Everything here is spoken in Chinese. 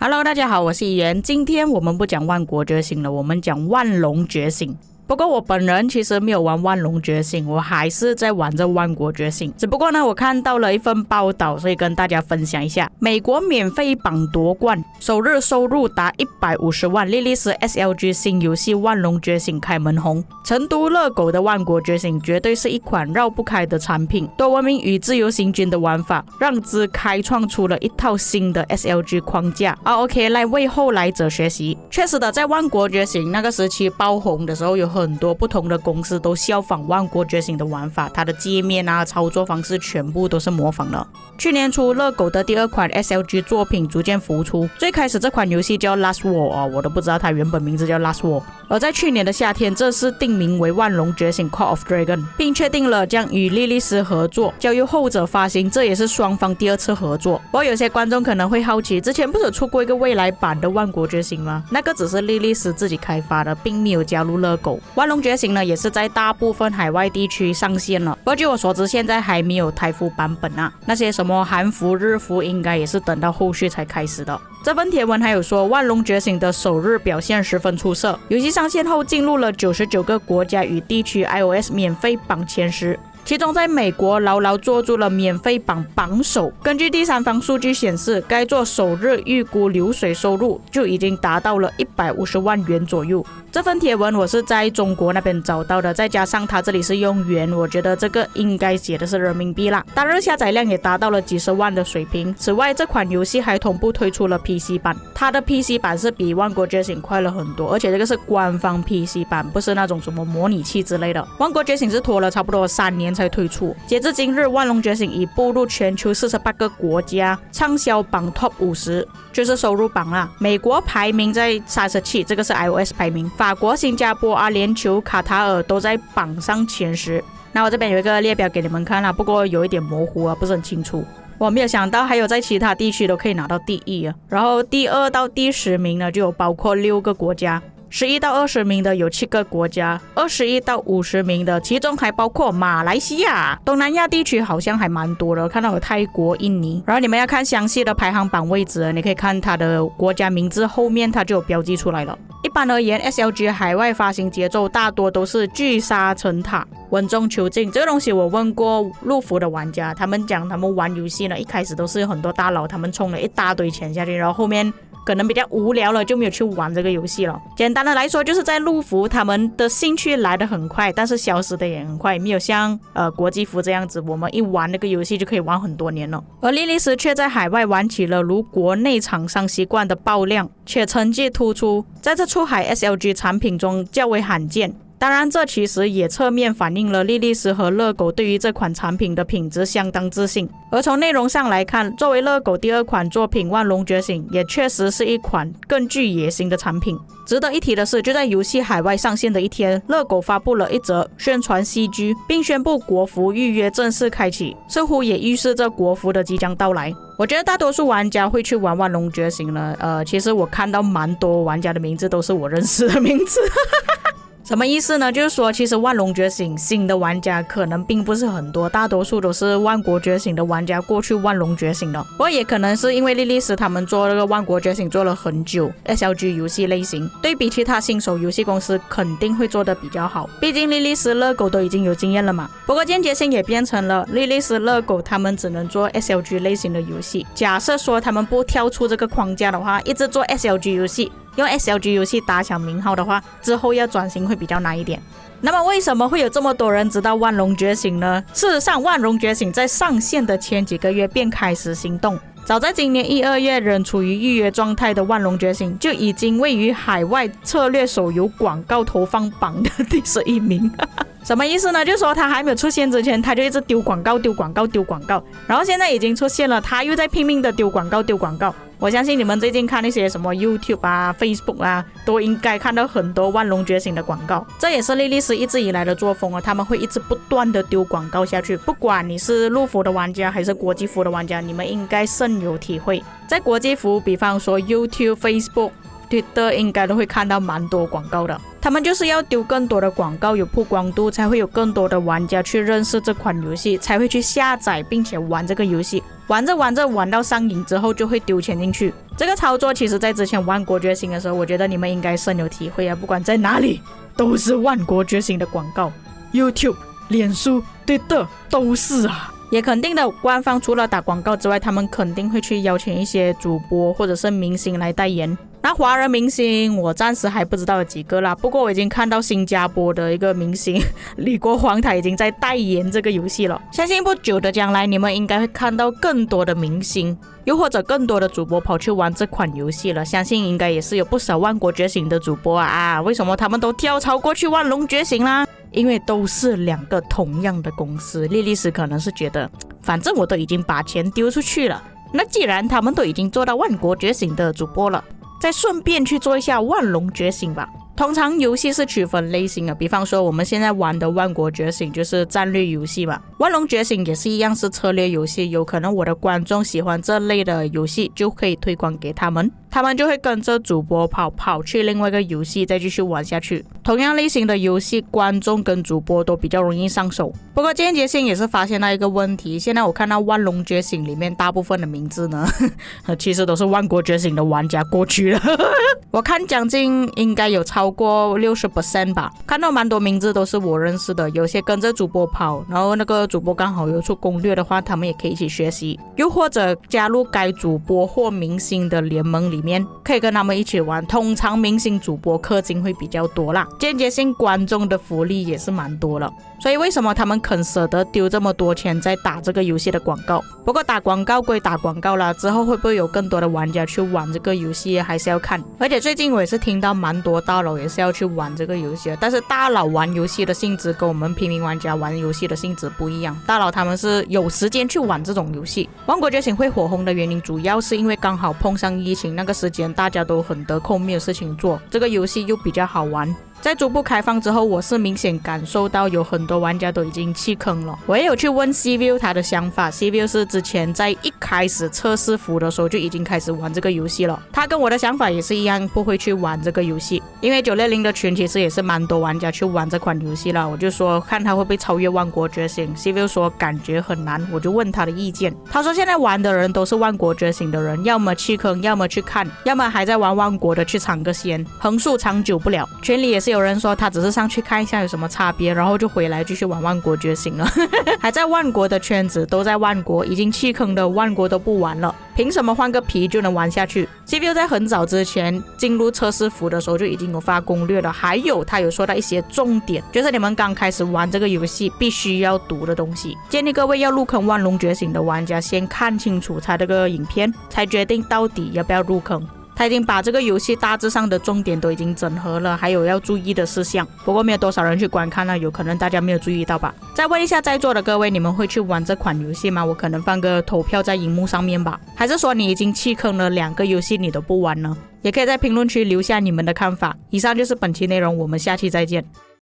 Hello， 大家好，我是怡言。今天我们不讲万国觉醒了，我们讲万龙觉醒。不过我本人其实没有玩万龙觉醒，我还是在玩着万国觉醒。只不过呢，我看到了一份报道，所以跟大家分享一下。美国免费榜夺冠，首日收入达150万，莉莉丝 SLG 新游戏万龙觉醒开门红。成都乐狗的万国觉醒绝对是一款绕不开的产品，多文明与自由行军的玩法，让之开创出了一套新的 SLG 框架，OK 来为后来者学习。确实的，在万国觉醒那个时期爆红的时候，有很多不同的公司都效仿万国觉醒的玩法，它的界面操作方式全部都是模仿的。去年初，乐狗的第二款 SLG 作品逐渐浮出。最开始这款游戏叫 Last War 我都不知道它原本名字叫 Last War。而在去年的夏天，这次定名为万龙觉醒 Call of Dragon， 并确定了将与莉莉丝合作，交由后者发行，这也是双方第二次合作。不过有些观众可能会好奇，之前不是出过一个未来版的万国觉醒吗？那个只是莉莉丝自己开发的，并没有加入乐狗。万龙觉醒呢，也是在大部分海外地区上线了。不过据我所知，现在还没有台服版本啊。那些什么韩服、日服，应该也是等到后续才开始的。这份帖文还有说，万龙觉醒的首日表现十分出色，游戏上线后进入了99个国家与地区 iOS 免费榜前10。其中在美国牢牢坐住了免费榜榜首。根据第三方数据显示，该作首日预估流水收入就已经达到了150万元左右。这份帖文我是在中国那边找到的，再加上它这里是用元，我觉得这个应该写的是人民币啦。单日下载量也达到了几十万的水平。此外，这款游戏还同步推出了 PC 版，它的 PC 版是比万国觉醒快了很多，而且这个是官方 PC 版，不是那种什么模拟器之类的。万国觉醒是拖了差不多3年才推出。截至今日，万龙觉醒已步入全球48个国家畅销榜 Top 50，就是收入榜啦。美国排名在37，这个是 iOS 排名。法国、新加坡、阿联酋、卡塔尔都在榜上前10。那我这边有一个列表给你们看啦，不过有一点模糊啊，不是很清楚。我没有想到还有在其他地区都可以拿到第1啊。然后第2到第10名呢，就有包括6个国家。11到20名的有7个国家，21到50名的其中还包括马来西亚。东南亚地区好像还蛮多的，看到有泰国、印尼。然后你们要看详细的排行榜位置，你可以看它的国家名字后面它就有标记出来了。一般而言 SLG 海外发行节奏大多都是聚沙成塔，稳中求进。这个东西我问过陆服的玩家，他们讲他们玩游戏呢，一开始都是有很多大佬，他们充了一大堆钱下去，然后后面可能比较无聊了，就没有去玩这个游戏了。简单的来说，就是在陆服他们的兴趣来得很快，但是消失的也很快，没有像国际服这样子，我们一玩那个游戏就可以玩很多年了。而莉莉丝却在海外玩起了如国内厂商习惯的爆量，且成绩突出，在这出海 SLG 产品中较为罕见。当然，这其实也侧面反映了莉莉丝和乐狗对于这款产品的品质相当自信。而从内容上来看，作为乐狗第2款作品《万龙觉醒》也确实是一款更具野心的产品。值得一提的是，就在游戏海外上线的一天，乐狗发布了一则宣传 CG， 并宣布国服预约正式开启，似乎也预示着国服的即将到来。我觉得大多数玩家会去玩万龙觉醒了，其实我看到蛮多玩家的名字都是我认识的名字什么意思呢？就是说其实万龙觉醒新的玩家可能并不是很多，大多数都是万国觉醒的玩家过去万龙觉醒的。不过也可能是因为莉莉丝他们做这个万国觉醒做了很久， SLG 游戏类型对比其他新手游戏公司肯定会做得比较好，毕竟莉莉丝乐狗都已经有经验了嘛。不过间接性也变成了莉莉丝乐狗他们只能做 SLG 类型的游戏。假设说他们不跳出这个框架的话，一直做 SLG 游戏，用 SLG 游戏打响名号的话，之后要转型会比较难一点。那么为什么会有这么多人知道万龙觉醒呢？事实上，万龙觉醒在上线的前几个月便开始行动。早在今年1、2月仍处于预约状态的万龙觉醒，就已经位于海外策略手游广告投放榜的第11名什么意思呢？就是说他还没有出现之前，他就一直丢广告，然后现在已经出现了，他又在拼命的丢广告。我相信你们最近看那些什么 YouTube 啊 Facebook 啊，都应该看到很多万龙觉醒的广告。这也是莉莉丝一直以来的作风啊，他们会一直不断的丢广告下去，不管你是陆服的玩家还是国际服的玩家，你们应该深有体会。在国际服，比方说 YouTube、Facebook YouTube、Twitter 应该都会看到蛮多广告的。他们就是要丢更多的广告，有曝光度，才会有更多的玩家去认识这款游戏，才会去下载并且玩这个游戏。玩着玩着玩到上瘾之后，就会丢钱进去。这个操作其实在之前万国觉醒的时候，我觉得你们应该深有体会啊！不管在哪里，都是万国觉醒的广告 ，YouTube、脸书、Twitter 都是啊。也肯定的，官方除了打广告之外，他们肯定会去邀请一些主播或者是明星来代言。那华人明星我暂时还不知道有几个啦，不过我已经看到新加坡的一个明星李国煌他已经在代言这个游戏了。相信不久的将来，你们应该会看到更多的明星，又或者更多的主播跑去玩这款游戏了。相信应该也是有不少万国觉醒的主播啊，为什么他们都跳槽过去万龙觉醒啦？因为都是两个同样的公司。莉莉丝可能是觉得，反正我都已经把钱丢出去了，那既然他们都已经做到万国觉醒的主播了，再顺便去做一下万龙觉醒吧。通常游戏是区分类型的，比方说我们现在玩的万国觉醒就是战略游戏嘛，万龙觉醒也是一样是策略游戏。有可能我的观众喜欢这类的游戏，就可以推广给他们，他们就会跟着主播跑去另外一个游戏再继续玩下去。同样类型的游戏，观众跟主播都比较容易上手。不过间接性也是发现到一个问题，现在我看到万龙觉醒里面大部分的名字呢其实都是万国觉醒的玩家过去了我看将近应该有超过 60% 吧，看到蛮多名字都是我认识的。有些跟着主播跑，然后那个主播刚好有出攻略的话，他们也可以一起学习，又或者加入该主播或明星的联盟里面，可以跟他们一起玩。通常明星主播氪金会比较多啦，间接性观众的福利也是蛮多了。所以为什么他们肯舍得丢这么多钱在打这个游戏的广告？不过打广告归打广告啦，之后会不会有更多的玩家去玩这个游戏还是要看。而且最近我也是听到蛮多大佬也是要去玩这个游戏的，但是大佬玩游戏的性质跟我们平民玩家玩游戏的性质不一样。大佬他们是有时间去玩这种游戏。万国觉醒会火红的原因主要是因为刚好碰上疫情那个时间，大家都很得空没有事情做，这个游戏又比较好玩。在逐步开放之后，我是明显感受到有很多玩家都已经弃坑了。我也有去问 C-View 他的想法， C-View 是之前在一开始测试服的时候就已经开始玩这个游戏了，他跟我的想法也是一样，不会去玩这个游戏。因为960的群其实也是蛮多玩家去玩这款游戏了，我就说看他会不会超越万国觉醒。 C-View 说感觉很难，我就问他的意见，他说现在玩的人都是万国觉醒的人，要么弃坑，要么去看，要么还在玩万国的去尝个鲜，横竖长久不了。群里也是有人说他只是上去看一下有什么差别，然后就回来继续玩万国觉醒了还在万国的圈子都在万国，已经弃坑的万国都不玩了，凭什么换个皮就能玩下去？ C-View 在很早之前进入测试服的时候就已经有发攻略了，还有他有说到一些重点，就是你们刚开始玩这个游戏必须要读的东西。建议各位要入坑万龙觉醒的玩家先看清楚他这个影片，才决定到底要不要入坑。他已经把这个游戏大致上的重点都已经整合了，还有要注意的事项，不过没有多少人去观看了，有可能大家没有注意到吧。再问一下在座的各位，你们会去玩这款游戏吗？我可能放个投票在荧幕上面吧，还是说你已经弃坑了2个游戏你都不玩呢？也可以在评论区留下你们的看法。以上就是本期内容，我们下期再见。